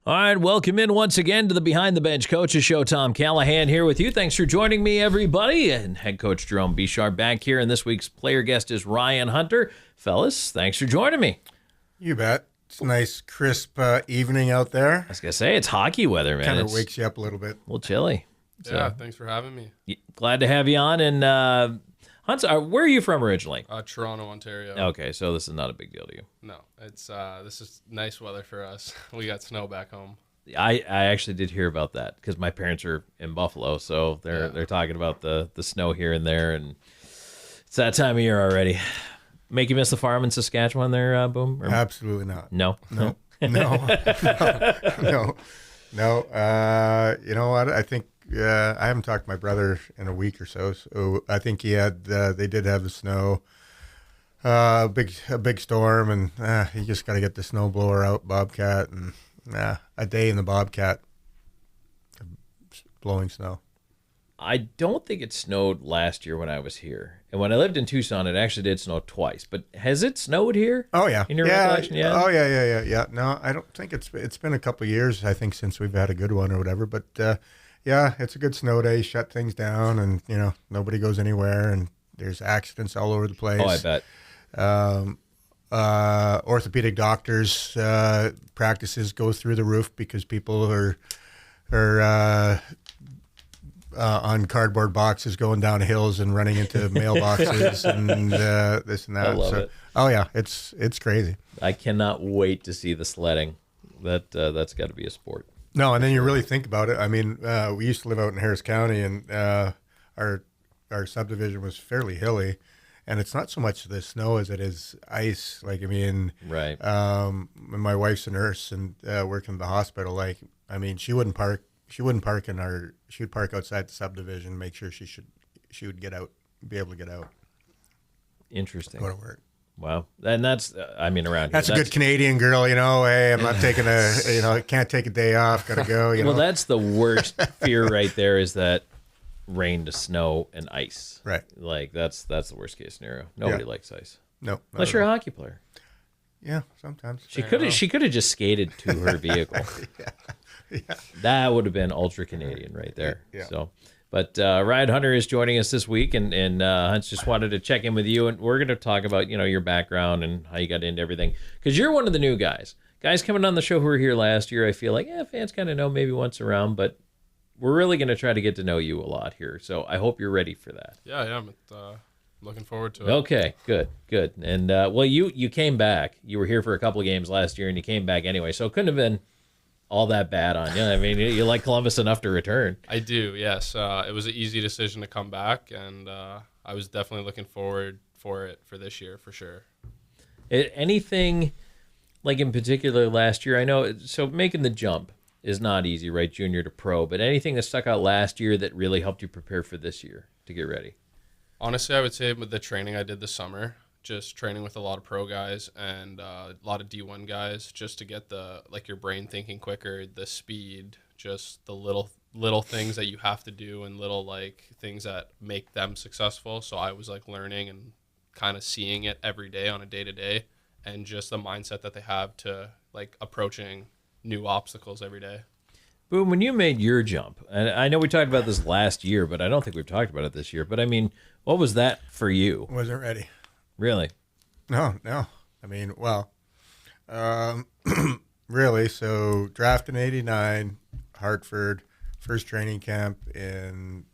All right, welcome in once again to the Behind the Bench Coaches Show. Tom Callahan here with you. Thanks for joining me, everybody. And head coach Jerome Bechard back here. And this week's player guest is Ryan Hunter. Fellas, thanks for joining me. You bet. It's a nice, crisp evening out there. I was going to say, it's hockey weather, man. Kind of wakes you up a little bit. A little chilly. Yeah, thanks for having me. Glad to have you on. And Hunt, where are you from originally? Toronto, Ontario. Okay, so this is not a big deal to you. No, it's this is nice weather for us. We got snow back home. I actually did hear about that because my parents are in Buffalo, so they're talking about the snow here and there, and it's that time of year already. Make you miss the farm in Saskatchewan there, Boom? Or... Absolutely not. No? No. You know what? I think I haven't talked to my brother in a week or so. So I think they did have the snow, a big storm, and you just got to get the snowblower out, Bobcat, and a day in the Bobcat blowing snow. I don't think it snowed last year when I was here. And when I lived in Tucson, it actually did snow twice. But has it snowed here? Oh, yeah. In your recollection? Yeah. Oh, yeah. No, I don't think it's been a couple of years, I think, since we've had a good one or whatever. But, yeah, it's a good snow day, shut things down, and, nobody goes anywhere, and there's accidents all over the place. Oh, I bet. Orthopedic doctors' practices go through the roof because people are on cardboard boxes going down hills and running into mailboxes and this and that. I love it. Oh yeah, it's crazy. I cannot wait to see the sledding. That's got to be a sport. No, and then you really think about it. I mean, we used to live out in Harris County, and our subdivision was fairly hilly, and it's not so much the snow as it is ice. Like, I mean, right. My wife's a nurse and working in the hospital. Like, I mean, she wouldn't park she would park outside the subdivision, make sure she would get out, be able to get out. Interesting. Go to work. Wow. And that's, around here. That's a good Canadian girl, hey, I'm not taking can't take a day off, gotta go, Well, that's the worst fear right there, is that rain to snow and ice. Right. Like, that's the worst case scenario. Nobody likes ice. No. Unless you're a hockey player. Yeah, sometimes. She could have just skated to her vehicle. Yeah. That would have been ultra Canadian right there. Yeah. So, but Ryan Hunter is joining us this week, and Hunt's just wanted to check in with you, and we're going to talk about your background and how you got into everything, because you're one of the new guys coming on the show who were here last year. I feel like fans kind of know maybe once around, but we're really going to try to get to know you a lot here. So I hope you're ready for that. Yeah, I am. Looking forward to it. Okay, good. And well, you came back. You were here for a couple of games last year, and you came back anyway, so it couldn't have been all that bad on you. I mean, you like Columbus enough to return. I do, yes. It was an easy decision to come back, and I was definitely looking forward for this year, for sure. Anything, like in particular last year, I know, so making the jump is not easy, right, junior to pro, but anything that stuck out last year that really helped you prepare for this year to get ready? Honestly, I would say with the training I did this summer, just training with a lot of pro guys and a lot of D1 guys, just to get your brain thinking quicker, the speed, just the little things that you have to do and little things that make them successful. So I was learning and kind of seeing it every day on a day-to-day, and just the mindset that they have to approaching new obstacles every day. Boom, when you made your jump, and I know we talked about this last year, but I don't think we've talked about it this year, but I mean, what was that for you? Wasn't ready. Really? No. I mean, well, really. So drafted in '89, Hartford, first training camp in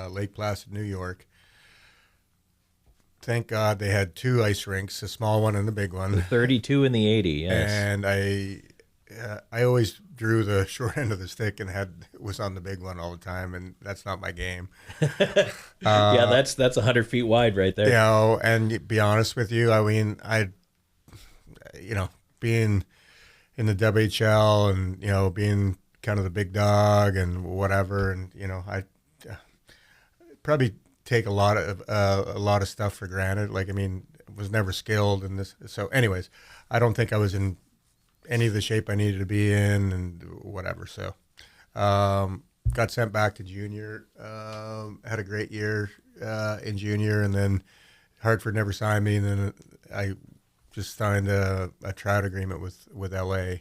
Lake Placid, New York. Thank God they had two ice rinks, a small one and a big one. The 32 and the 80, yes. And I always drew the short end of the stick and was on the big one all the time, and that's not my game. Yeah, that's 100 feet wide right there. And be honest with you, I mean, being in the WHL and being kind of the big dog and whatever, and I probably take a lot of stuff for granted. Was never skilled in this. So, anyways, I don't think I was in any of the shape I needed to be in and whatever. So got sent back to junior, had a great year in junior, and then Hartford never signed me, and then I just signed a trout agreement with LA.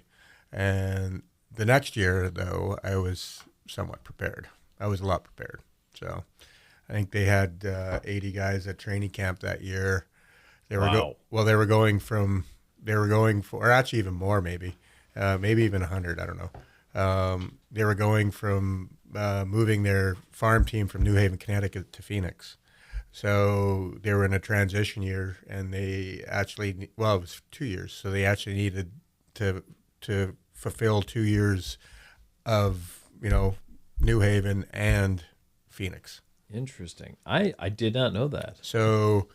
And the next year, though, I was somewhat prepared. I was a lot prepared. So I think they had 80 guys at training camp that year. They were they were going for, or actually even more, maybe even 100. I don't know. They were going from moving their farm team from New Haven, Connecticut to Phoenix. So they were in a transition year, and they actually, well, it was 2 years. So they actually needed to fulfill 2 years of, New Haven and Phoenix. Interesting. I did not know that. So,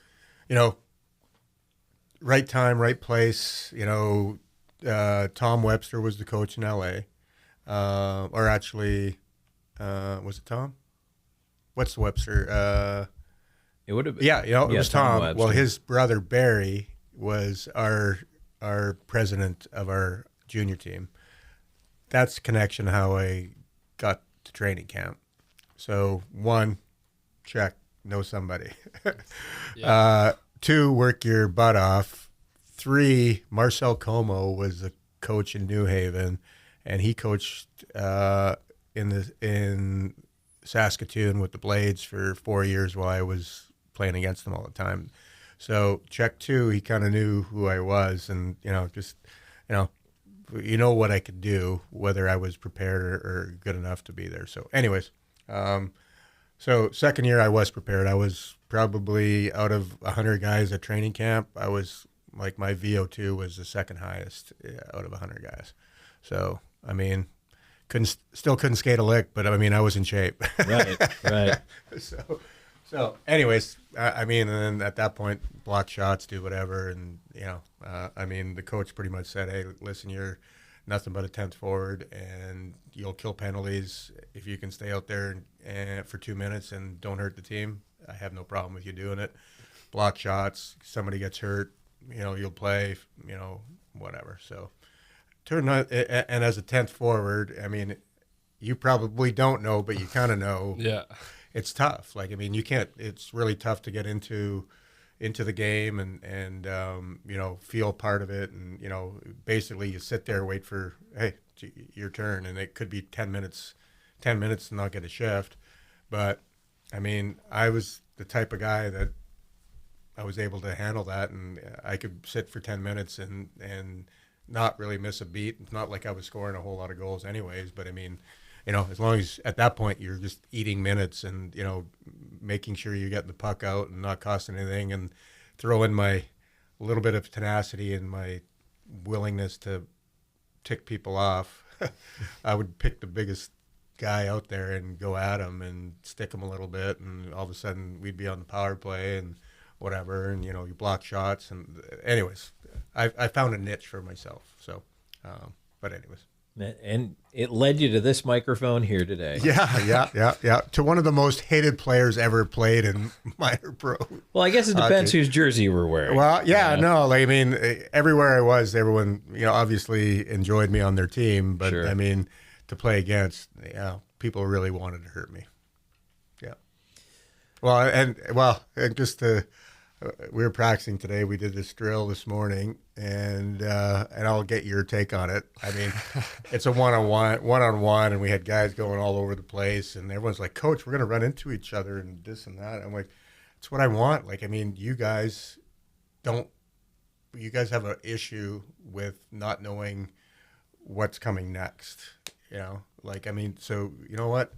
right time, right place. Tom Webster was the coach in LA. Or actually, was it Tom? What's Webster? It would have been. Yeah, it was Tom. Webster. Well, his brother Barry was our president of our junior team. That's the connection how I got to training camp. So 1, check, know somebody. Yeah. 2, work your butt off. 3, Marcel Como was the coach in New Haven, and he coached in Saskatoon with the Blades for 4 years while I was playing against them all the time. So check 2, he kind of knew who I was, and what I could do, whether I was prepared or good enough to be there. So anyways, so second year I was prepared. I was probably out of 100 guys at training camp, I was like, my VO2 was the second highest out of 100 guys. So, I mean, still couldn't skate a lick, but I mean, I was in shape. Right. So anyways, and then at that point, block shots, do whatever. And, the coach pretty much said, hey, listen, you're nothing but a 10th forward, and you'll kill penalties if you can stay out there for 2 minutes and don't hurt the team. I have no problem with you doing it. Block shots, somebody gets hurt, you'll play, whatever. So turn out, and as a 10th forward, I mean, you probably don't know, but you kind of know. Yeah. It's tough. You can't, it's really tough to get into the game and feel part of it. And, basically you sit there, wait for, hey, your turn. And it could be 10 minutes and not get a shift. But I mean, I was the type of guy that I was able to handle that, and I could sit for 10 minutes and not really miss a beat. It's not like I was scoring a whole lot of goals anyways, but I mean, as long as at that point you're just eating minutes and, making sure you're getting the puck out and not costing anything, and throw in my little bit of tenacity and my willingness to tick people off, I would pick the biggest guy out there and go at him and stick him a little bit, and all of a sudden we'd be on the power play and whatever, and, you block shots. And anyways, I found a niche for myself. So, but anyways. And it led you to this microphone here today. Yeah. To one of the most hated players ever played in minor pro. Well, I guess it depends whose jersey you were wearing. Well, no, I mean, everywhere I was, everyone, obviously enjoyed me on their team. But, Sure. I mean, to play against, people really wanted to hurt me. Yeah. Well, and just to... we were practicing today. We did this drill this morning, and I'll get your take on it. I mean, it's a one-on-one, and we had guys going all over the place, and everyone's like, "Coach, we're going to run into each other and this and that." I'm like, "It's what I want." Like, I mean, you guys have an issue with not knowing what's coming next. I mean, so you know what?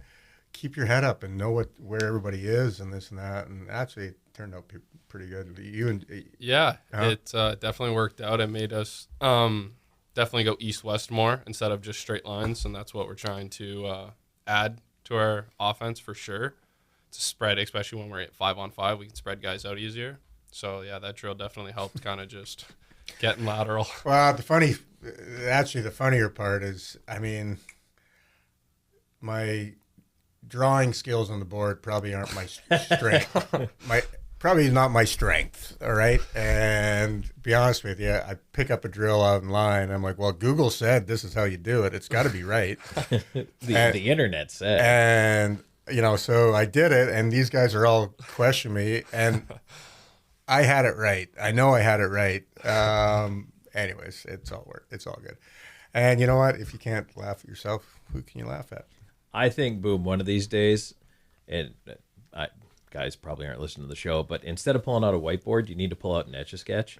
Keep your head up and know where everybody is and this and that. And actually, it turned out pretty good. It definitely worked out. It made us definitely go east-west more instead of just straight lines, and that's what we're trying to add to our offense for sure. To spread, especially when we're at 5-on-5, we can spread guys out easier. So yeah, that drill definitely helped kind of just getting lateral. Well, the funnier part is, I mean, my drawing skills on the board probably aren't my strength. Probably not my strength, all right? And to be honest with you, I pick up a drill out in line. I'm like, well, Google said this is how you do it. It's got to be right. The internet said. And, so I did it, and these guys are all questioning me. And I had it right. I know I had it right. Anyways, it's all good. And you know what? If you can't laugh at yourself, who can you laugh at? I think, Boom, one of these days, and guys probably aren't listening to the show, but instead of pulling out a whiteboard, you need to pull out an Etch-a-Sketch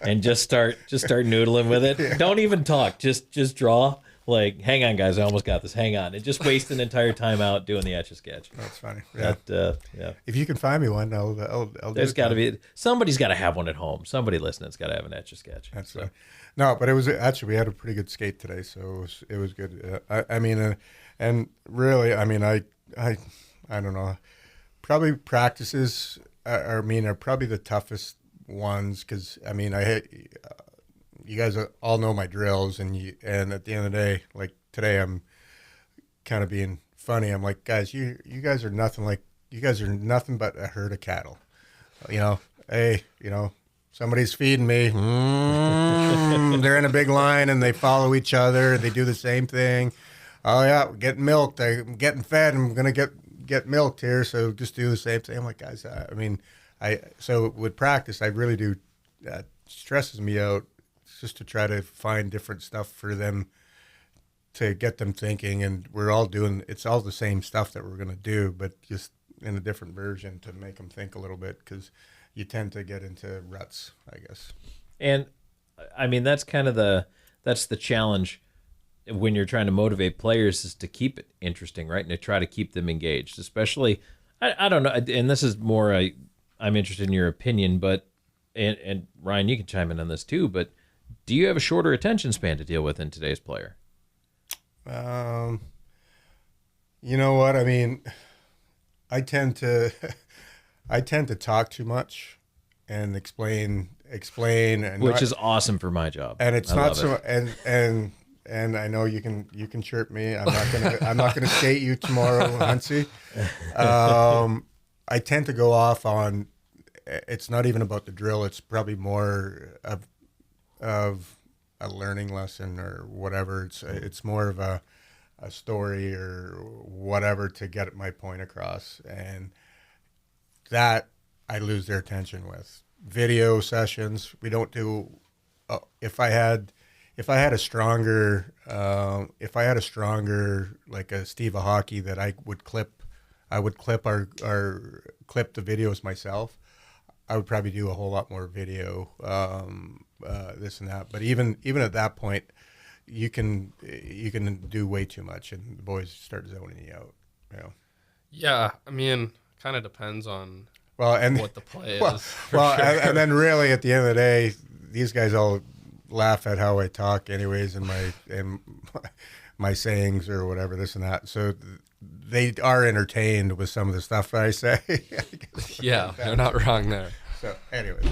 and just start noodling with it. Yeah. Don't even talk. Just draw. Like, hang on, guys, I almost got this. Hang on. And just waste an entire time out doing the Etch-a-Sketch. That's funny. Yeah. Yeah. If you can find me one, I'll do it. There's got to be, somebody's got to have one at home. Somebody listening's got to have an Etch-a-Sketch. That's right. No, but it was actually, we had a pretty good skate today, so it was good. I mean, and really, I mean, I don't know. Probably practices are probably the toughest ones because I mean you guys all know my drills and at the end of the day, like today I'm kind of being funny. I'm like, guys, you guys are nothing but a herd of cattle. Hey, somebody's feeding me. They're in a big line and they follow each other. They do the same thing. Oh yeah, we're getting milked. I'm getting fed. I'm gonna get milked here, so just do the same thing. I'm like, guys, so with practice, I really do, stresses me out just to try to find different stuff for them to get them thinking, and it's all the same stuff that we're going to do, but just in a different version to make them think a little bit, because you tend to get into ruts, I guess. And I mean, that's kind of that's the challenge when you're trying to motivate players, is to keep it interesting, right? And to try to keep them engaged, especially, I don't know. And this is more, I'm interested in your opinion, but, and Ryan, you can chime in on this too, but do you have a shorter attention span to deal with in today's player? You know what? I mean, I tend to talk too much and explain and which is awesome for my job. And it's not so, and I know you can chirp me. I'm not gonna skate you tomorrow, Huntsy. I tend to go off on. It's not even about the drill. It's probably more of a learning lesson or whatever. It's more of a story or whatever to get my point across, and that I lose their attention with. Video sessions, we don't do. If I had a stronger like a Steve Hockey that I would clip our clip the videos myself. I would probably do a whole lot more video, this and that. But even at that point, you can do way too much, and the boys start zoning you out. Yeah, I mean, kind of depends on what the play is. Sure. And then really at the end of the day, these guys all laugh at how I talk anyways, and my sayings or whatever, this and that. So they are entertained with some of the stuff that I say. Yeah, they're not wrong there. So anyways.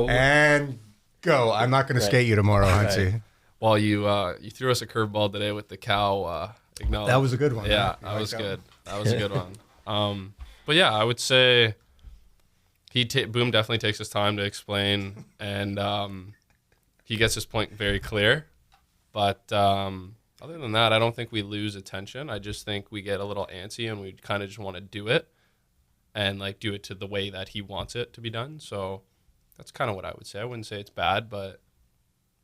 And go. I'm not going to skate you tomorrow, Huntsy. Right. Well, you threw us a curveball today with the cow acknowledge. That was a good one. Yeah, that was good. That was a good one. But yeah, I would say Boom definitely takes his time to explain, and he gets his point very clear. But other than that, I don't think we lose attention. I just think we get a little antsy, and we kind of just want to do it, and like do it to the way that he wants it to be done. So that's kind of what I would say. I wouldn't say it's bad, but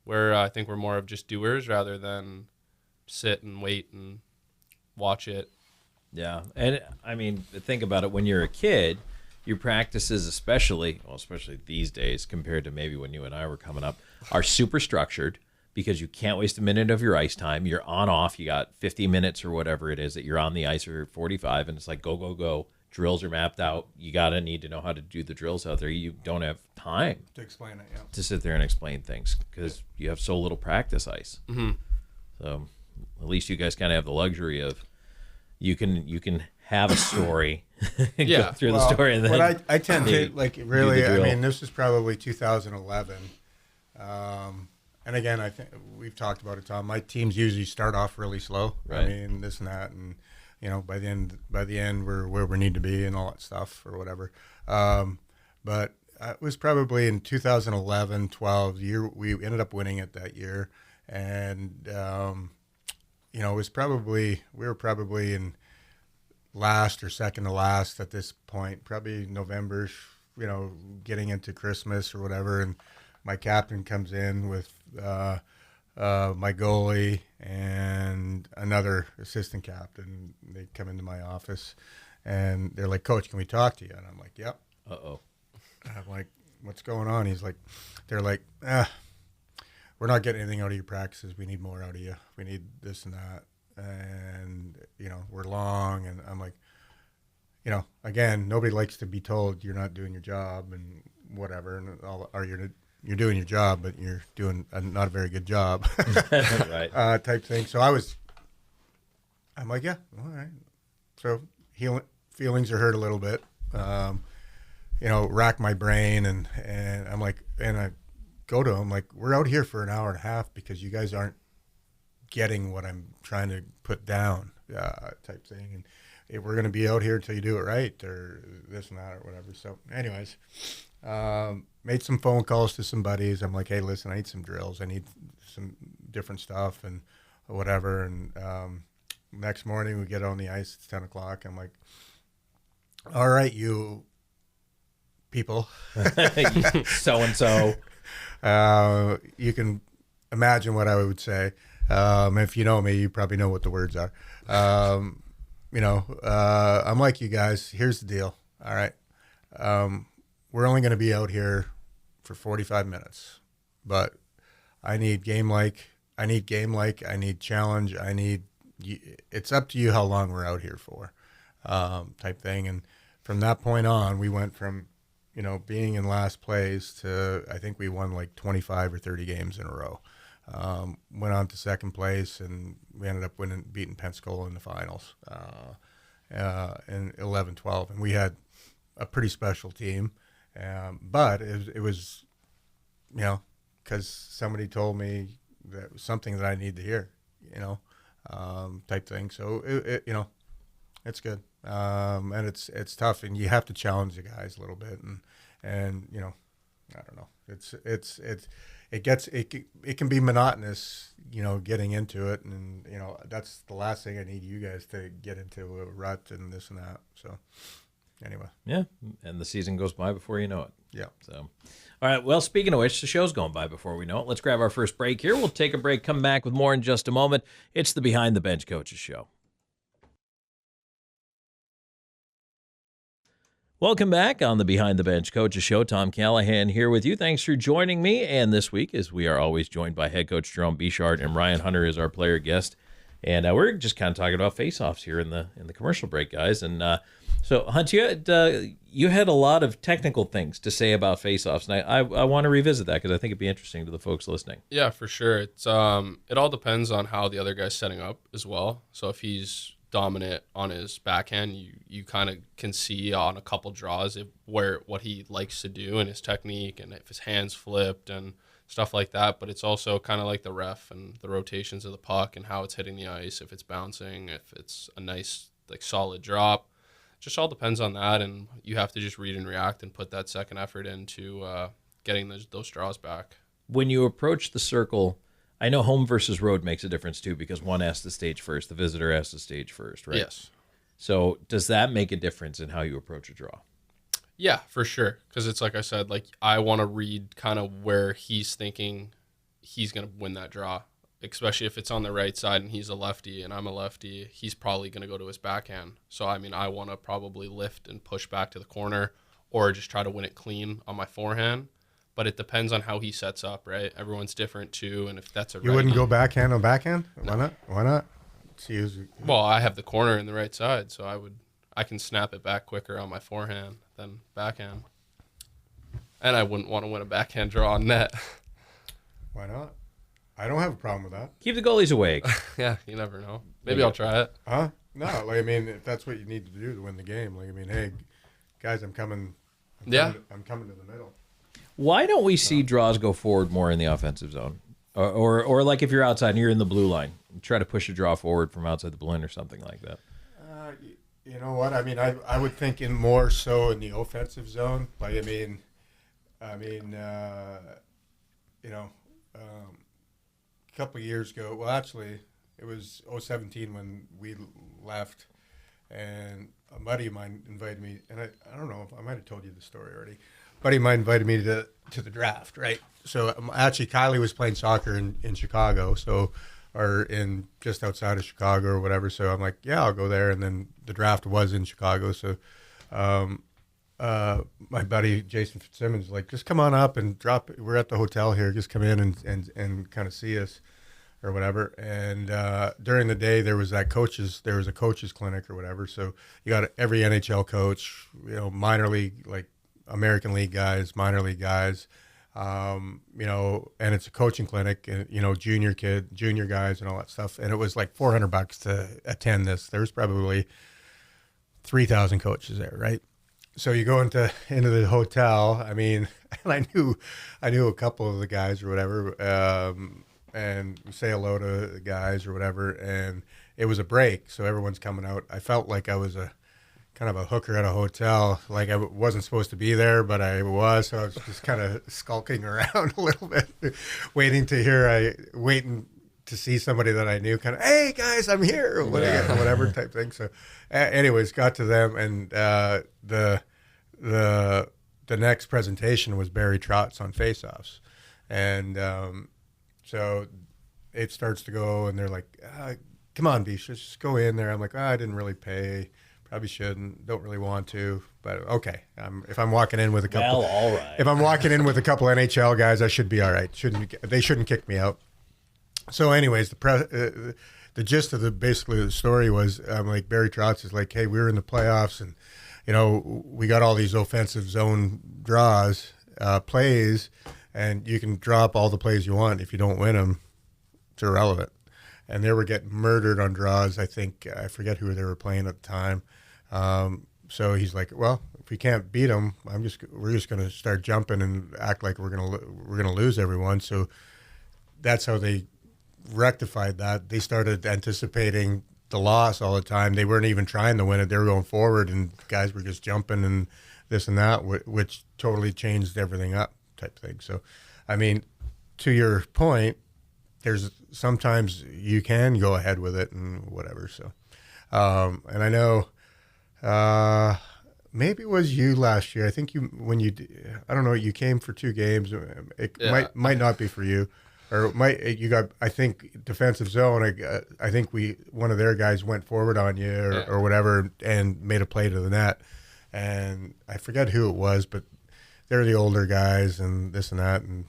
I think we're more of just doers rather than sit and wait and watch it. Yeah, and I mean, think about it. When you're a kid, your practices, especially these days, compared to maybe when you and I were coming up, are super structured because you can't waste a minute of your ice time. You're on off. You got 50 minutes or whatever it is that you're on the ice, or 45, and it's like go, go, go. Drills are mapped out. You need to know how to do the drills out there. You don't have time to explain it, yeah. To sit there and explain things because you have so little practice ice. Mm-hmm. So at least you guys kind of have the luxury of you can have a story and go through the story. And then but I tend to, like, really, I mean, this is probably 2011. And again, I think we've talked about it, Tom. My teams usually start off really slow. Right. I mean, this and that, and by the end, we're where we need to be and all that stuff or whatever. But it was probably in 2011, 12 year we ended up winning it that year, and it was we were probably in last or second to last at this point, probably November, getting into Christmas or whatever, and my captain comes in with my goalie and another assistant captain. They come into my office, and they're like, "Coach, can we talk to you?" And I'm like, "Yep." Uh-oh. I'm like, "What's going on?" They're like, "We're not getting anything out of your practices. We need more out of you. We need this and that. And, we're long." And I'm like, again, nobody likes to be told you're not doing your job and whatever. And or you're doing your job, but you're doing not a very good job. Right. Type thing. So I'm like, yeah, all right. So feelings are hurt a little bit. Rack my brain, and I'm like, and I go to him like, we're out here for an hour and a half because you guys aren't getting what I'm trying to put down, type thing. And if we're going to be out here until you do it right, or this and that or whatever. So anyways, made some phone calls to some buddies. I'm like, hey, listen, I need some drills. I need some different stuff and whatever. And next morning we get on the ice. It's 10 o'clock. I'm like, all right, you people. So-and-so. You can imagine what I would say. If you know me, you probably know what the words are. I'm like, you guys, here's the deal. All right. We're only going to be out here for 45 minutes, but I need game-like, I need challenge. It's up to you how long we're out here for, type thing. And from that point on, we went from, being in last place to, I think we won like 25 or 30 games in a row. Went on to second place, and we ended up beating Pensacola in the finals in 11-12. And we had a pretty special team, but it was because somebody told me that it was something that I need to hear, type thing. So it's good, and it's tough, and you have to challenge the guys a little bit, and I don't know, it can be monotonous, getting into it, and that's the last thing I need you guys to get into a rut and this and that. So anyway, yeah, and the season goes by before you know it. Yeah. So, all right. Well, speaking of which, the show's going by before we know it. Let's grab our first break here. We'll take a break, come back with more in just a moment. It's the Behind the Bench Coaches Show. Welcome back on the Behind the Bench Coaches Show. Tom Callahan here with you. Thanks for joining me. And this week, as we are always joined by head coach Jerome Bechard, and Ryan Hunter is our player guest. And we're just kind of talking about face-offs here in the commercial break, guys. And so, Hunt, you had a lot of technical things to say about face-offs, and I want to revisit that because I think it'd be interesting to the folks listening. Yeah, for sure. It's it all depends on how the other guy's setting up as well. So if he's dominant on his backhand, you kind of can see on a couple draws what he likes to do and his technique, and if his hands flipped and stuff like that. But it's also kind of like the ref and the rotations of the puck and how it's hitting the ice, if it's bouncing, if it's a nice like solid drop. Just all depends on that, and you have to just read and react and put that second effort into getting those draws back. When you approach the circle, I know home versus road makes a difference too, because one has to stage first, the visitor has to stage first, right? Yes. So does that make a difference in how you approach a draw? Yeah, for sure. Because it's like I said, like I want to read kind of where he's thinking he's going to win that draw, especially if it's on the right side and he's a lefty and I'm a lefty. He's probably going to go to his backhand. So, I mean, I want to probably lift and push back to the corner or just try to win it clean on my forehand. But it depends on how he sets up, right? Everyone's different too, and if that's a you wouldn't go backhand on backhand? Why not? Why not? Well, I have the corner in the right side, so I can snap it back quicker on my forehand than backhand. And I wouldn't want to win a backhand draw on net. Why not? I don't have a problem with that. Keep the goalies awake. Yeah, you never know. Maybe I'll try it. Huh? No, if that's what you need to do to win the game. Hey, guys, I'm coming to the middle. Why don't we see draws go forward more in the offensive zone? Or like if you're outside and you're in the blue line, try to push a draw forward from outside the blue line or something like that. You know what? I would think more so in the offensive zone. A couple of years ago, well, actually, it was 2017 when we left, and a buddy of mine invited me, and I don't know if I might have told you the story already. A buddy of mine invited me to the draft, right? So actually, Kylie was playing soccer in Chicago, or in just outside of Chicago or whatever. So I'm like, yeah, I'll go there. And then the draft was in Chicago, so my buddy Jason Fitzsimmons was like, just come on up and drop. We're at the hotel here. Just come in and kind of see us or whatever. And during the day there was a coaches clinic or whatever. So you got every NHL coach, minor league, like American League guys, minor league guys, and it's a coaching clinic, and junior guys and all that stuff. And it was like $400 to attend this. There's probably 3,000 coaches there, right? So you go into the hotel. I mean, and I knew a couple of the guys or whatever, and say hello to the guys or whatever. And it was a break, so everyone's coming out. I felt like I was a kind of a hooker at a hotel. Like I wasn't supposed to be there, but I was. So I was just kind of skulking around a little bit, waiting to see somebody that I knew, kind of, hey guys, I'm here, whatever type thing. So, anyways, got to them, and the next presentation was Barry Trotz on Faceoffs, and so it starts to go, and they're like, "Come on, Beach, let's just go in there." I'm like, I didn't really pay, probably shouldn't, don't really want to, but okay. If I'm walking in with a couple, all right. If I'm walking in with a couple NHL guys, I should be all right. They shouldn't kick me out. So, anyways, the gist of basically the story was, like, Barry Trotz is like, hey, we were in the playoffs, and we got all these offensive zone draws, plays, and you can drop all the plays you want. If you don't win them, it's irrelevant. And they were getting murdered on draws. I forget who they were playing at the time. So he's like, well, if we can't beat them, we're just going to start jumping and act like we're gonna lose everyone. So that's how they rectified that. They started anticipating the loss all the time. They weren't even trying to win it. They were going forward, and guys were just jumping and this and that, which totally changed everything up type thing. So, I mean, to your point, there's sometimes you can go ahead with it and whatever. So, and I know, maybe it was you last year. I think I don't know, you came for 2 games. It might not be for you. Or I think defensive zone. I think one of their guys went forward on you or whatever and made a play to the net, and I forget who it was, but they're the older guys and this and that, and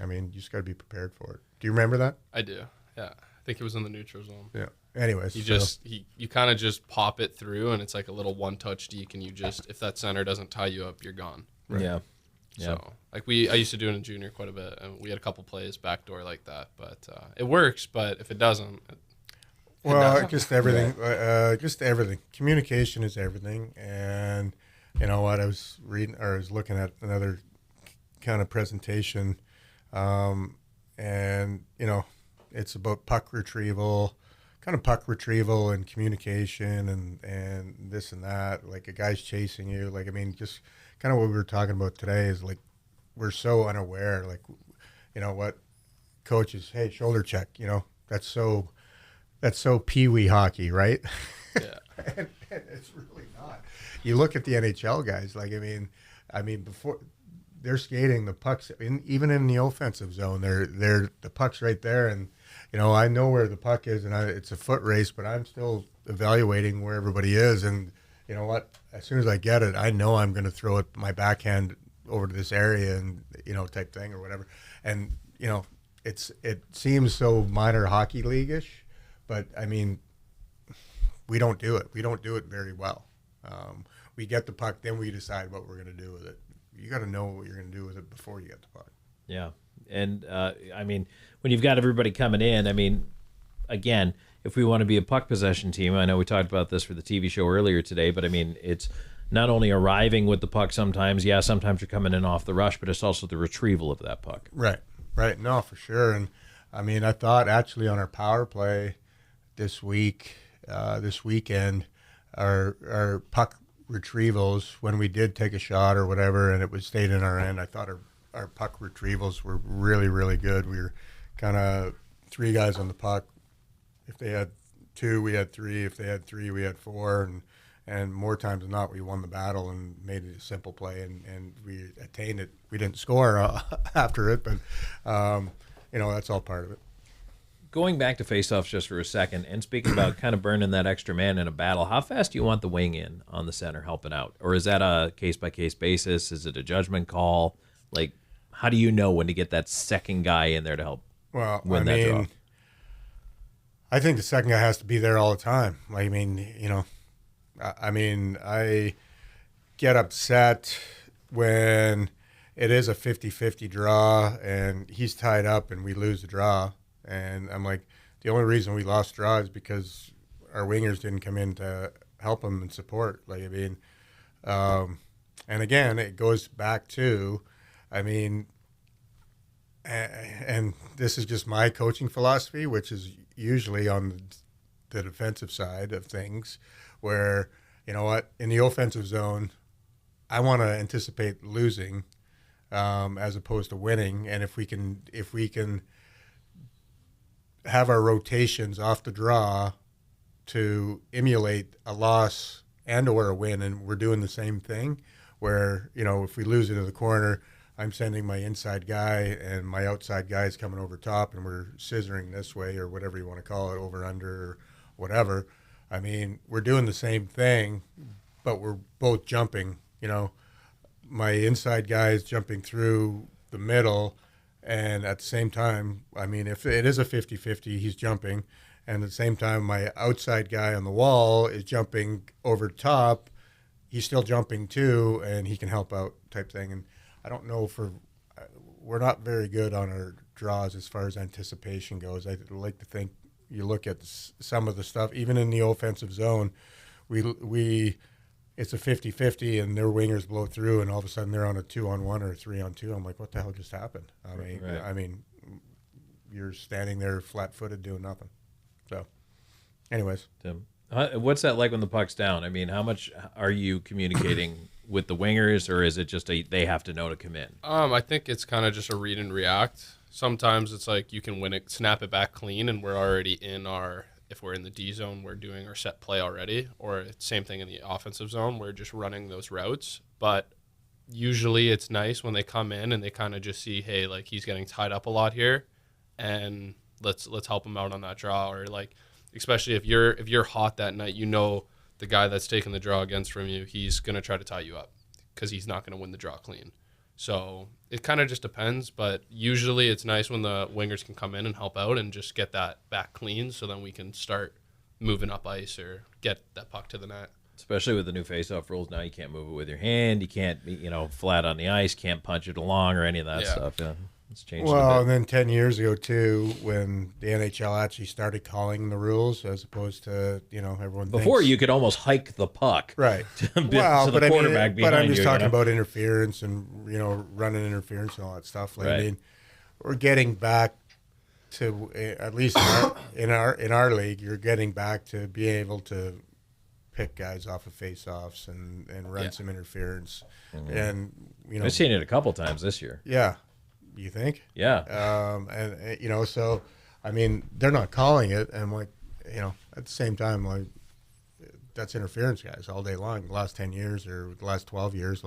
I mean, you just got to be prepared for it. Do you remember that? I do. Yeah, I think it was in the neutral zone. Yeah. Anyways, you kind of just pop it through, and it's like a little one-touch deke, and if that center doesn't tie you up, you're gone. Right. Yeah. So, like I used to do it in junior quite a bit, and we had a couple plays backdoor like that. But it works. But if it doesn't, just everything. Just everything. Communication is everything. And you know what? I was looking at another kind of presentation, and it's about puck retrieval and communication and this and that. Like a guy's chasing you. Like, I mean, just kind of what we were talking about today is like, we're so unaware. Like, what coaches, hey, shoulder check, that's so peewee hockey, right? Yeah. and it's really not. You look at the NHL guys, like, I mean, before they're skating the pucks, even in the offensive zone, they're the puck's right there. And, I know where the puck is, and it's a foot race, but I'm still evaluating where everybody is. And you know what? As soon as I get it, I know I'm going to throw it my backhand over to this area and type thing or whatever. And it seems so minor hockey league-ish, but I mean, we don't do it. We don't do it very well. We get the puck, then we decide what we're going to do with it. You got to know what you're going to do with it before you get the puck. Yeah, and I mean, when you've got everybody coming in, I mean, again, if we want to be a puck possession team, I know we talked about this for the TV show earlier today, but I mean, it's not only arriving with the puck sometimes you're coming in off the rush, but it's also the retrieval of that puck. Right. No, for sure. And I mean, I thought actually on our power play this weekend, our puck retrievals, when we did take a shot or whatever and it was stayed in our end, I thought our puck retrievals were really, really good. We were kind of 3 guys on the puck. If they had 2, we had 3. If they had 3, we had 4, And more times than not, we won the battle and made it a simple play, and we attained it. We didn't score after it, but that's all part of it. Going back to faceoffs just for a second, and speaking about kind of burning that extra man in a battle, how fast do you want the wing in on the center helping out? Or is that a case-by-case basis? Is it a judgment call? Like, how do you know when to get that second guy in there to help win that draw? I think the second guy has to be there all the time. I get upset when it is a 50-50 draw and he's tied up and we lose the draw. And I'm like, the only reason we lost the draw is because our wingers didn't come in to help him and support. And again, it goes back to, and this is just my coaching philosophy, which is usually on the defensive side of things, where, you know what, in the offensive zone, I want to anticipate losing as opposed to winning. And if we can have our rotations off the draw to emulate a loss and or a win, and we're doing the same thing, where, if we lose into the corner, I'm sending my inside guy and my outside guy is coming over top, and we're scissoring this way or whatever you want to call it, over, under, or whatever. We're doing the same thing, but we're both jumping. My inside guy is jumping through the middle, and at the same time, if it is a 50-50, he's jumping. And at the same time, my outside guy on the wall is jumping over top. He's still jumping too, and he can help out type thing. And I don't know we're not very good on our draws as far as anticipation goes. I like to think you look at some of the stuff, even in the offensive zone, it's a 50-50 and their wingers blow through and all of a sudden they're on a 2-on-1 or a 3-on-2. I'm like, what the hell just happened? You're standing there flat-footed doing nothing. So, anyways. Tim, what's that like when the puck's down? How much are you communicating with the wingers, or is it just they have to know to come in? I think it's kind of just a read and react. Sometimes it's like you can win it, snap it back clean, and we're already in if we're in the D zone, we're doing our set play already, or same thing in the offensive zone, we're just running those routes. But usually it's nice when they come in and they kind of just see, hey, like, he's getting tied up a lot here, and let's help him out on that draw. Or like, especially if you're hot that night, the guy that's taking the draw against from you, he's gonna try to tie you up because he's not gonna win the draw clean. So it kind of just depends, but usually it's nice when the wingers can come in and help out and just get that back clean, so then we can start moving up ice or get that puck to the net. Especially with the new face-off rules now, you can't move it with your hand. You can't be, flat on the ice. Can't punch it along or any of that stuff. Yeah, it's changed. Well, and then 10 years ago too, when the NHL actually started calling the rules, as opposed to everyone. Before you could almost hike the puck, right? To the quarterback behind you. But I'm just talking about interference and running interference and all that stuff. Right. We're getting back to, at least in our league, you're getting back to being able to pick guys off of face-offs and run some interference. Mm-hmm. And I've seen it a couple times this year. Yeah. You think? Yeah. So, they're not calling it, and at the same time, that's interference, guys, all day long. The last 10 years or the last 12 years,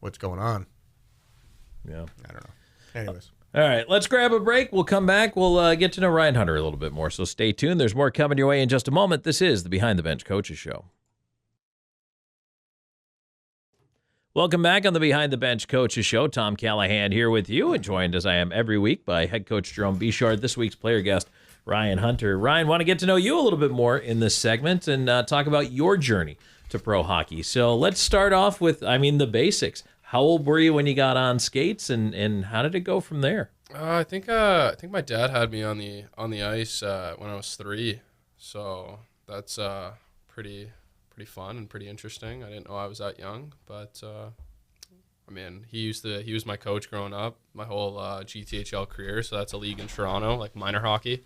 what's going on? Yeah. I don't know. Anyways. All right, let's grab a break. We'll come back. We'll get to know Ryan Hunter a little bit more, so stay tuned. There's more coming your way in just a moment. This is the Behind the Bench Coaches Show. Welcome back on the Behind the Bench Coaches Show. Tom Callahan here with you, and joined as I am every week by head coach Jerome Bechard. This week's player guest, Ryan Hunter. Ryan, want to get to know you a little bit more in this segment and talk about your journey to pro hockey. So let's start off with, the basics. How old were you when you got on skates, and how did it go from there? I think my dad had me on the ice when I was 3, so that's pretty fun and pretty interesting. I didn't know I was that young, but he was my coach growing up, my whole GTHL career. So that's a league in Toronto, like minor hockey.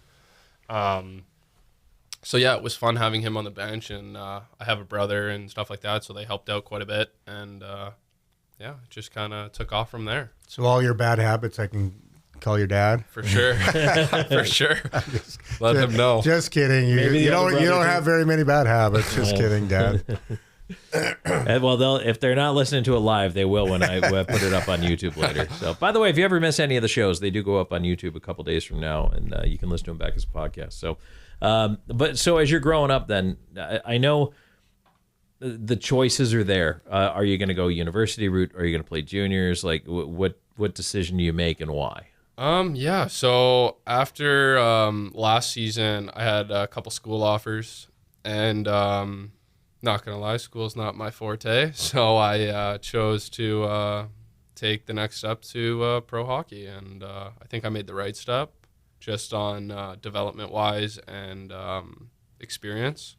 So yeah, it was fun having him on the bench, and I have a brother and stuff like that, so they helped out quite a bit, and it just kind of took off from there. So all your bad habits I can call your dad? For sure. For sure. Let him know. Just kidding. You don't have very many bad habits. Just kidding, Dad. Well, if they're not listening to it live, they will when I put it up on YouTube later. So, by the way, if you ever miss any of the shows, they do go up on YouTube a couple days from now, and you can listen to them back as a podcast. So, so as you're growing up, then I know the choices are there. Are you going to go university route? Or are you going to play juniors? Like, what decision do you make and why? Yeah. So after last season, I had a couple school offers, and not gonna lie, school's not my forte. So I chose to take the next step to pro hockey, and I think I made the right step, just on development wise and experience.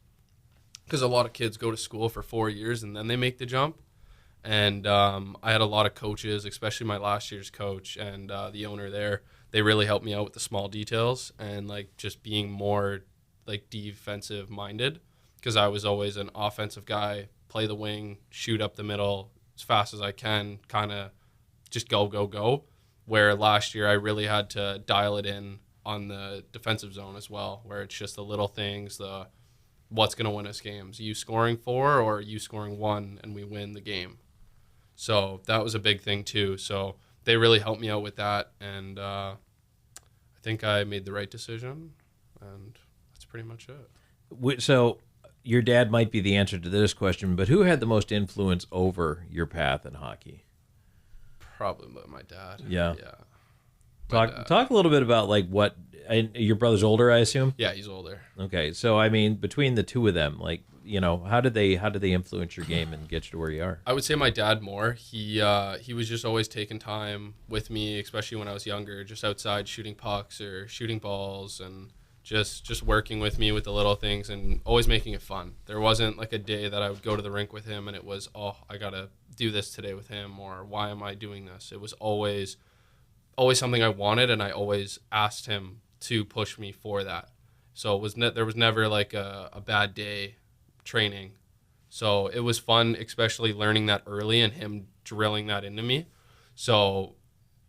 Because a lot of kids go to school for 4 years and then they make the jump. And I had a lot of coaches, especially my last year's coach and the owner there. They really helped me out with the small details and like just being more like defensive minded, because I was always an offensive guy, play the wing, shoot up the middle as fast as I can, kind of just go. Where last year I really had to dial it in on the defensive zone as well, where it's just the little things, the what's going to win us games, you scoring 4 or you scoring 1 and we win the game. So that was a big thing too. So they really helped me out with that, and I think I made the right decision, and that's pretty much it. So your dad might be the answer to this question, but who had the most influence over your path in hockey? Probably my dad. Yeah. Talk a little bit about like what your brother's older, I assume. Yeah, he's older. Okay, so I mean, between the two of them, like, you know, how did they influence your game and get you to where you are? I would say my dad more. He was just always taking time with me, especially when I was younger, just outside shooting pucks or shooting balls, and just working with me with the little things and always making it fun. There wasn't like a day that I would go to the rink with him and it was, oh, I gotta do this today with him, or why am I doing this? It was always something I wanted, and I always asked him to push me for that. So it was there was never like a bad day training. So it was fun, especially learning that early and him drilling that into me. So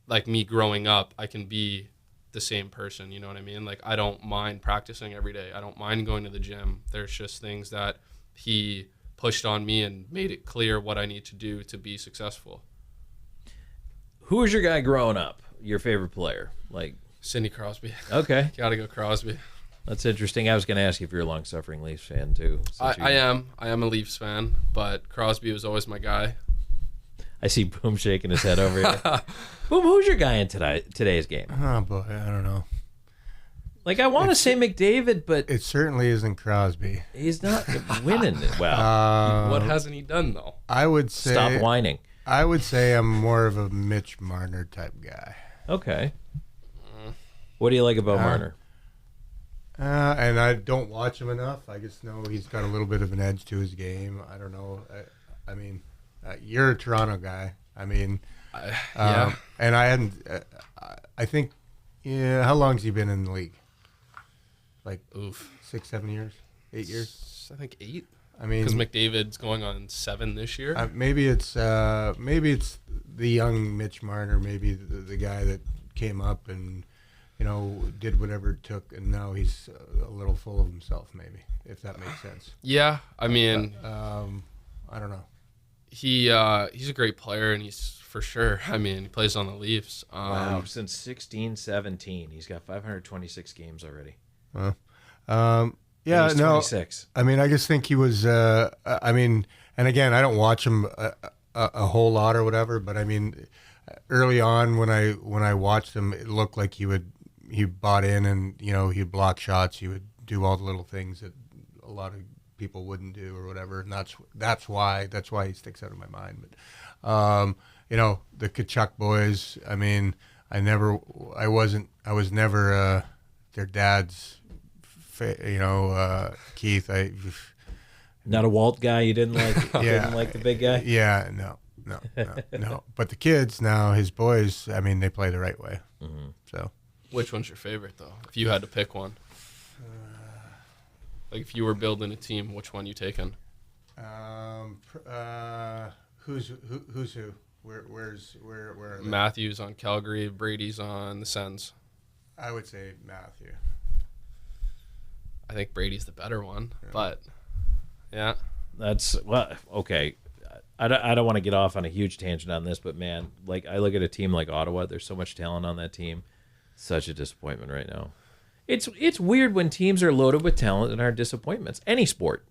like me growing up, I can be the same person, you know what I mean? Like I don't mind practicing every day. I don't mind going to the gym. There's just things that he pushed on me and made it clear what I need to do to be successful. Who was your guy growing up? Your favorite player? Like Sidney Crosby. Okay. Gotta go Crosby. That's interesting. I was going to ask you if you're a long-suffering Leafs fan, too. I am a Leafs fan, but Crosby was always my guy. I see Boom shaking his head over here. Boom, who's your guy in today's game? Oh, boy, I don't know. Like, I want to say McDavid, but it certainly isn't Crosby. He's not winning it well. What hasn't he done, though? I would say... Stop whining. I would say I'm more of a Mitch Marner type guy. Okay. What do you like about Marner? And I don't watch him enough. I just know he's got a little bit of an edge to his game. I don't know. I mean, you're a Toronto guy. I mean, yeah. And I hadn't. I think. Yeah. How long's he been in the league? Like 6, 7 years, 8 years. I think 8. I mean, because McDavid's going on 7 this year. Maybe it's the young Mitch Marner. Maybe the guy that came up and, you know, did whatever it took, and now he's a little full of himself, maybe, if that makes sense. Yeah, I mean, I don't know. He's a great player, and he's for sure. I mean, he plays on the Leafs. Wow, since 16-17, he's got 526 games already. Yeah, he's no. 26. I mean, I just think he was. I mean, and again, I don't watch him a whole lot or whatever, but I mean, early on when I watched him, it looked like he bought in, and you know, he'd block shots, he would do all the little things that a lot of people wouldn't do or whatever, and that's why he sticks out in my mind. But you know, the Tkachuk boys. I mean, I was never their dad's. You know, Keith. Not a Walt guy. You didn't like. Didn't like the big guy. Yeah, no. But the kids now, his boys. I mean, they play the right way. Mm-hmm. So, which one's your favorite though? If you had to pick one, like if you were building a team, which one you taking? Who's who? Where are they? Matthews on Calgary, Brady's on the Sens. I would say Matthew. I think Brady's the better one, but yeah. That's okay. I don't want to get off on a huge tangent on this, but man, like I look at a team like Ottawa. There's so much talent on that team. Such a disappointment right now. It's weird when teams are loaded with talent and are disappointments. Any sport,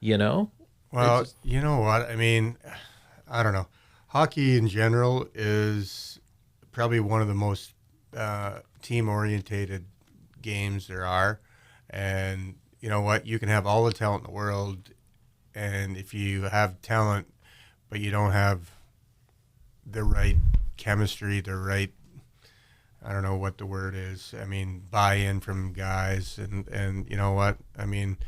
you know. Well, you know what? I mean, I don't know. Hockey in general is probably one of the most team-orientated games there are. And you know what? You can have all the talent in the world, and if you have talent, but you don't have the right chemistry, the right, I don't know what the word is. I mean, buy-in from guys, and you know what? I mean,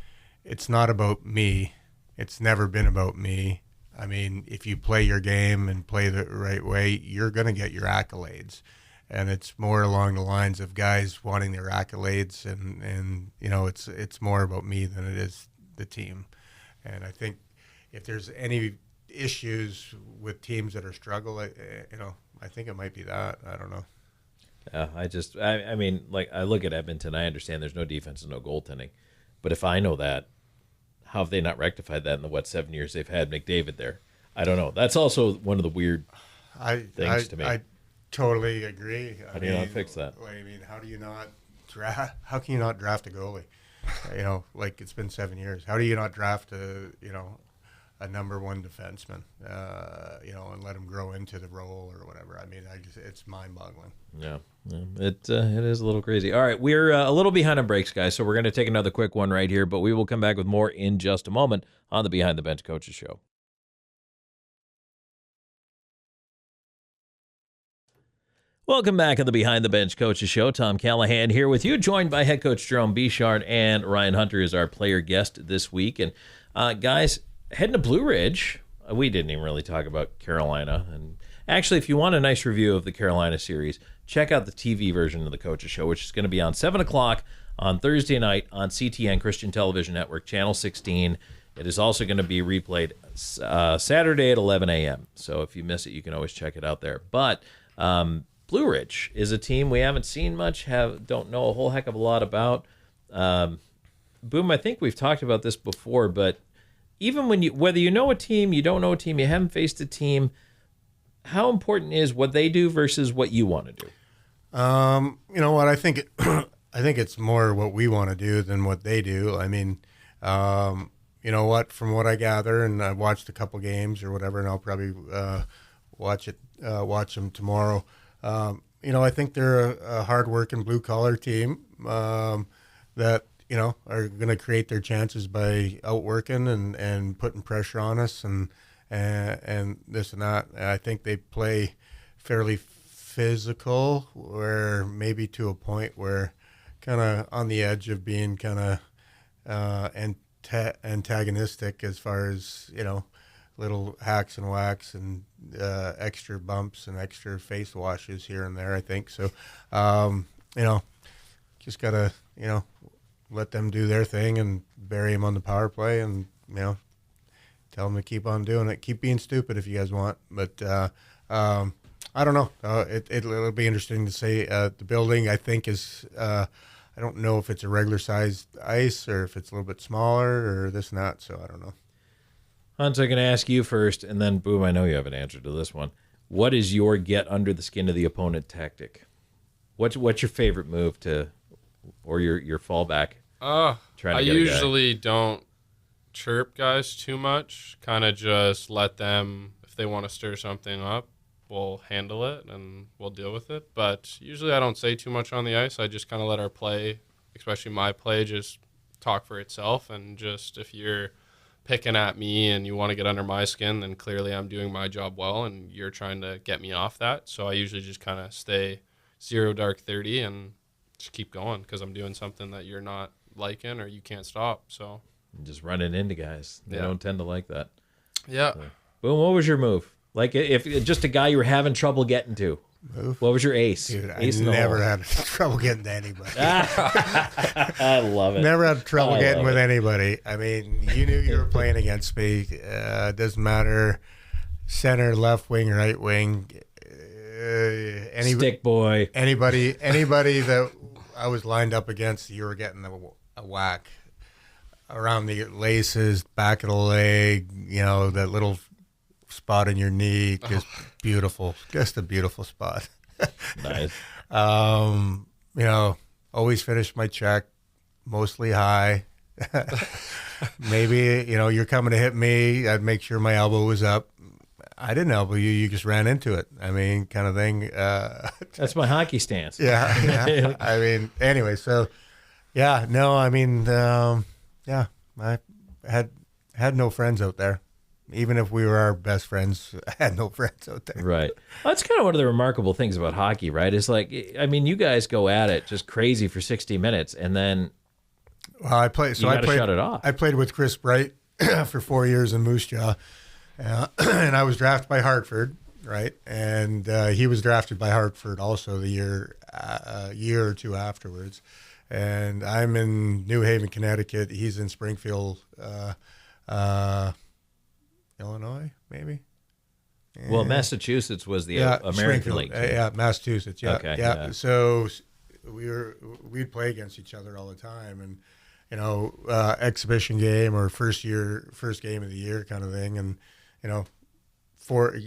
it's not about me. It's never been about me. I mean, if you play your game and play the right way, you're going to get your accolades. And it's more along the lines of guys wanting their accolades, and you know, it's more about me than it is the team. And I think if there's any issues with teams that are struggling, you know, I think it might be that. I don't know. Yeah, I mean, like I look at Edmonton, I understand there's no defense and no goaltending, but if I know that, how have they not rectified that in the 7 years they've had McDavid there? I don't know. That's also one of the weird things to me. I totally agree. How do you not fix that? I mean, how do you not draft? How can you not draft a goalie? You know, like it's been 7 years. How do you not draft a number one defenseman? You know, and let him grow into the role or whatever. I mean, it's mind-boggling. Yeah, it is a little crazy. All right, we're a little behind on breaks, guys, so we're going to take another quick one right here, but we will come back with more in just a moment on the Behind the Bench Coaches Show. Welcome back on the Behind the Bench Coaches Show. Tom Callahan here with you, joined by head coach Jerome Bechard, and Ryan Hunter is our player guest this week. And guys, heading to Blue Ridge, we didn't even really talk about Carolina. And actually, if you want a nice review of the Carolina series, check out the TV version of the Coaches Show, which is going to be on 7 o'clock on Thursday night on CTN, Christian Television Network, Channel 16. It is also going to be replayed Saturday at 11 a.m. So if you miss it, you can always check it out there. But Blue Ridge is a team we haven't seen much, don't know a whole heck of a lot about. Boom, I think we've talked about this before, but even whether you know a team, you don't know a team, you haven't faced a team, how important is what they do versus what you want to do? You know what? I think it's more what we want to do than what they do. I mean, you know what? From what I gather, and I watched a couple games or whatever, and I'll probably watch them tomorrow. You know, I think they're a hard-working blue-collar team that, you know, are going to create their chances by outworking and putting pressure on us and this and that. And I think they play fairly physical, where maybe to a point where kind of on the edge of being kind of antagonistic as far as, you know, little hacks and whacks and extra bumps and extra face washes here and there, I think. So, you know, just got to, you know, let them do their thing and bury them on the power play and, you know, tell them to keep on doing it. Keep being stupid if you guys want. But I don't know. It'll be interesting to say. The building, I think, is I don't know if it's a regular sized ice or if it's a little bit smaller or this and that. So I don't know. Hunt, I'm going to ask you first, and then, Boom, I know you have an answer to this one. What is your get under the skin of the opponent tactic? What's your favorite move or your fallback? I usually don't chirp guys too much. Kind of just let them, if they want to stir something up, we'll handle it and we'll deal with it. But usually I don't say too much on the ice. I just kind of let our play, especially my play, just talk for itself. And just if you're picking at me and you want to get under my skin, then clearly I'm doing my job well and you're trying to get me off that. So I usually just kind of stay 0 dark 30 and just keep going because I'm doing something that you're not liking or you can't stop. So just running into guys. They don't tend to like that. Yeah. So, Boom, what was your move? Like if just a guy you were having trouble getting to. Move? What was your ace? Dude, ace I never had trouble getting to anybody. I love it. Never had trouble getting with anybody. I mean, you knew you were playing against me. It doesn't matter. center, left wing, right wing. Stick boy. Anybody that I was lined up against, you were getting a whack around the laces, back of the leg, that little spot in your knee, just beautiful, just a beautiful spot. Nice. Always finish my check, mostly high. Maybe, you're coming to hit me, I'd make sure my elbow was up. I didn't elbow you, you just ran into it. I mean, kind of thing. That's my hockey stance. Yeah. I mean, anyway, so, yeah, no, I mean, I had no friends out there. Even if we were our best friends, I had no friends out there. Right. Well, that's kind of one of the remarkable things about hockey, right? Is like, I mean, you guys go at it just crazy for 60 minutes, and then I played. So I played. Shut it off. I played with Chris Bright for 4 years in Moose Jaw, and I was drafted by Hartford, right? And he was drafted by Hartford also the year or two afterwards. And I'm in New Haven, Connecticut. He's in Springfield, Illinois, maybe. Well, Massachusetts was the American League. Yeah, Massachusetts. Yeah, okay, yeah. So we'd play against each other all the time, and exhibition game or first game of the year kind of thing, and four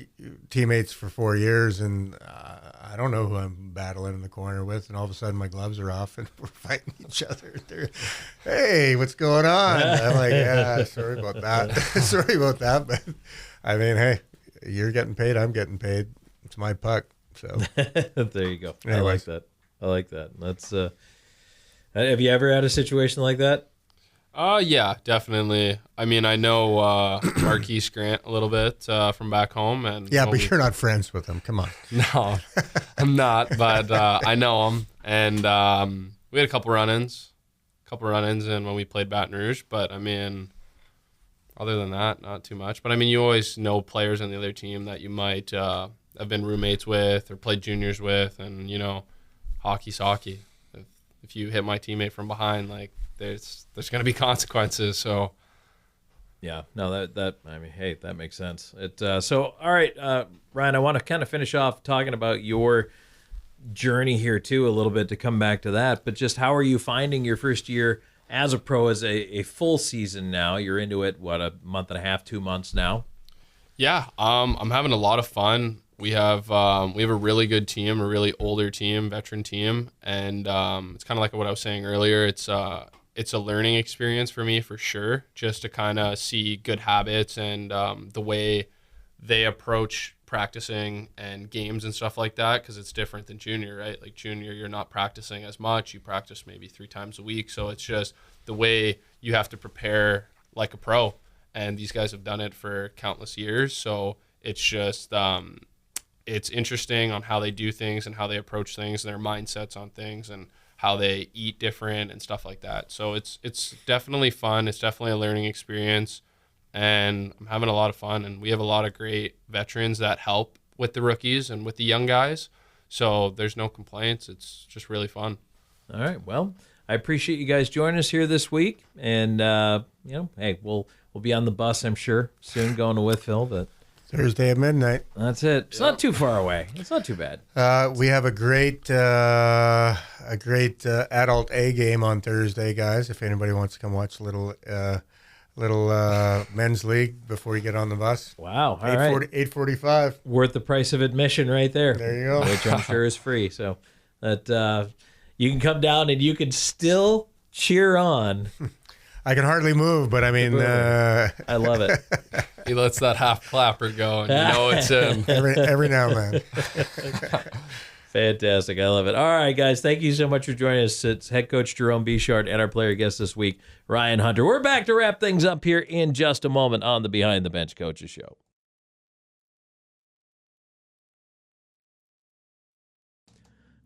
teammates for 4 years, and I don't know who I'm battling in the corner with, and all of a sudden my gloves are off and we're fighting each other. Hey, what's going on? I'm like, yeah, sorry about that. But I mean, hey, you're getting paid, I'm getting paid. It's my puck. So there you go. Anyways. I like that. That's have you ever had a situation like that? Yeah, definitely. I mean, I know Marquise Grant a little bit from back home, and but you're not friends with him. Come on. No, I'm not. But I know him, and we had a couple run-ins, and when we played Baton Rouge. But I mean, other than that, not too much. But I mean, you always know players on the other team that you might have been roommates with or played juniors with, and hockey's hockey. If you hit my teammate from behind, like, there's going to be consequences. So, yeah, no, that I mean, hey, that makes sense. So, all right, Ryan, I want to kind of finish off talking about your journey here too a little bit to come back to that. But just how are you finding your first year as a pro, as a full season now? You're into it, what, a month and a half, 2 months now? Yeah, I'm having a lot of fun. We have a really good team, a really older team, veteran team, and it's kind of like what I was saying earlier. It's a learning experience for me for sure, just to kind of see good habits and the way they approach practicing and games and stuff like that, because it's different than junior, right? Like junior, you're not practicing as much. You practice maybe 3 times a week, so it's just the way you have to prepare like a pro, and these guys have done it for countless years, so it's just it's interesting on how they do things and how they approach things and their mindsets on things and how they eat different and stuff like that. So it's definitely fun. It's definitely a learning experience, and I'm having a lot of fun. And we have a lot of great veterans that help with the rookies and with the young guys. So there's no complaints. It's just really fun. All right. Well, I appreciate you guys joining us here this week. And, hey, we'll be on the bus, I'm sure, soon going to Wytheville, but Thursday at midnight. That's it. It's not too far away. It's not too bad. We have a great adult A game on Thursday, guys. If anybody wants to come watch a little men's league before you get on the bus. Wow. All right. 8:45. Worth the price of admission right there. There you go. Which I'm sure is free. So that you can come down and you can still cheer on. I can hardly move, but I mean, I love it. He lets that half clapper go, and you know it's him. every now and then. Fantastic. I love it. All right, guys. Thank you so much for joining us. It's head coach Jerome Bechard and our player guest this week, Ryan Hunter. We're back to wrap things up here in just a moment on the Behind the Bench Coaches Show.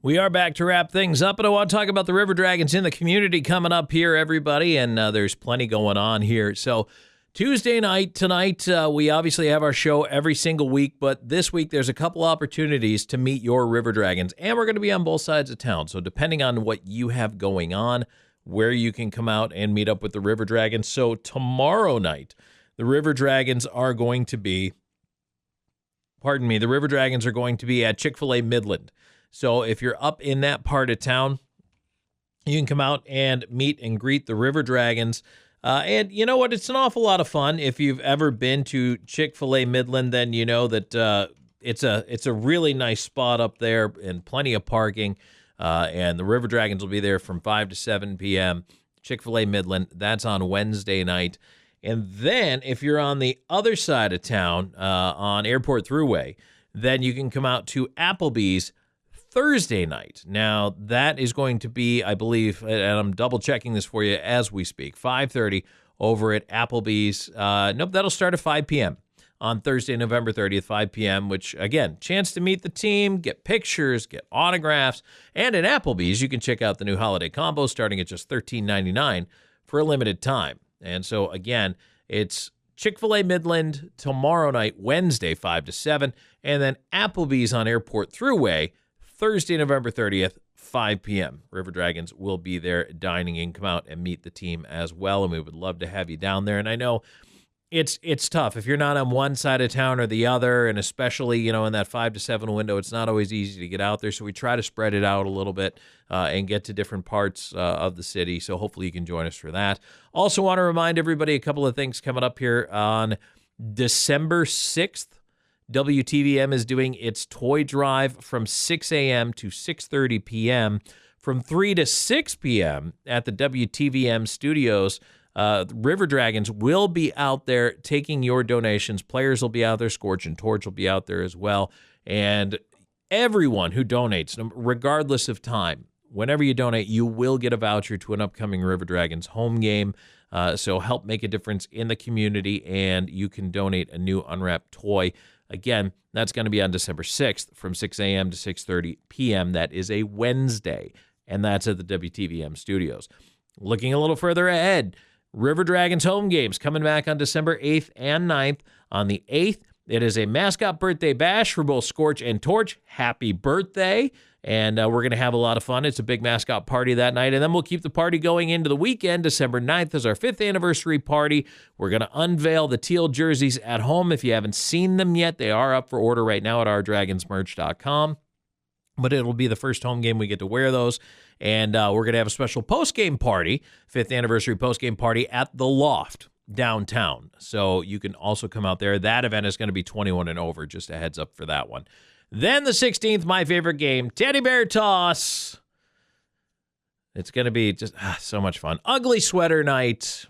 We are back to wrap things up, and I want to talk about the River Dragons in the community coming up here, everybody, and there's plenty going on here. So Tuesday night, tonight, we obviously have our show every single week, but this week there's a couple opportunities to meet your River Dragons, and we're going to be on both sides of town. So depending on what you have going on, where you can come out and meet up with the River Dragons. So tomorrow night, the River Dragons are going to be the River Dragons are going to be at Chick-fil-A Midland. So if you're up in that part of town, you can come out and meet and greet the River Dragons. And you know what? It's an awful lot of fun. If you've ever been to Chick-fil-A Midland, then you know that it's a really nice spot up there and plenty of parking. And the River Dragons will be there from 5 to 7 p.m. Chick-fil-A Midland. That's on Wednesday night. And then if you're on the other side of town on Airport Thruway, then you can come out to Applebee's Thursday night. Now, that is going to be, I believe, and I'm double-checking this for you as we speak, 5:30 over at Applebee's. Nope, that'll start at 5 p.m. on Thursday, November 30th, 5 p.m., which, again, chance to meet the team, get pictures, get autographs. And at Applebee's, you can check out the new holiday combo starting at just $13.99 for a limited time. And so, again, it's Chick-fil-A Midland tomorrow night, Wednesday, 5 to 7, and then Applebee's on Airport Thruway, Thursday, November 30th, 5 p.m. River Dragons will be there dining in. Come out and meet the team as well, and we would love to have you down there. And I know it's tough. If you're not on one side of town or the other, and especially, in that 5 to 7 window, it's not always easy to get out there. So we try to spread it out a little bit and get to different parts of the city. So hopefully you can join us for that. Also want to remind everybody a couple of things coming up here on December 6th. WTVM is doing its toy drive from 6 a.m. to 6:30 p.m. From 3 to 6 p.m. at the WTVM studios. River Dragons will be out there taking your donations. Players will be out there. Scorch and Torch will be out there as well. And everyone who donates, regardless of time, whenever you donate, you will get a voucher to an upcoming River Dragons home game. So help make a difference in the community, and you can donate a new unwrapped toy. Again, that's going to be on December 6th from 6 a.m. to 6:30 p.m. That is a Wednesday, and that's at the WTVM studios. Looking a little further ahead, River Dragons home games coming back on December 8th and 9th. On the 8th, it is a mascot birthday bash for both Scorch and Torch. Happy birthday. And we're going to have a lot of fun. It's a big mascot party that night. And then we'll keep the party going into the weekend. December 9th is our 5th anniversary party. We're going to unveil the teal jerseys at home. If you haven't seen them yet, they are up for order right now at ourdragonsmerch.com. But it'll be the first home game we get to wear those. And we're going to have a special post-game party, 5th anniversary post-game party at the Loft downtown. So you can also come out there. That event is going to be 21 and over. Just a heads up for that one. Then the 16th, my favorite game, Teddy Bear Toss. It's going to be just so much fun. Ugly Sweater Night.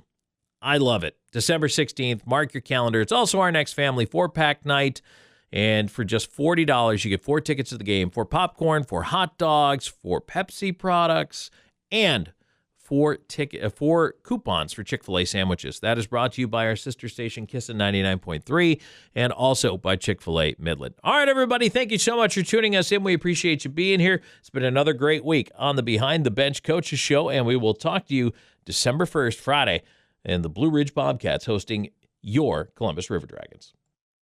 I love it. December 16th, mark your calendar. It's also our next family 4-pack night. And for just $40, you get 4 tickets to the game, 4 popcorn, 4 hot dogs, 4 Pepsi products, and 4 coupons for Chick-fil-A sandwiches. That is brought to you by our sister station, Kissin' 99.3, and also by Chick-fil-A Midland. All right, everybody, thank you so much for tuning us in. We appreciate you being here. It's been another great week on the Behind the Bench Coaches Show, and we will talk to you December 1st, Friday, and the Blue Ridge Bobcats hosting your Columbus River Dragons.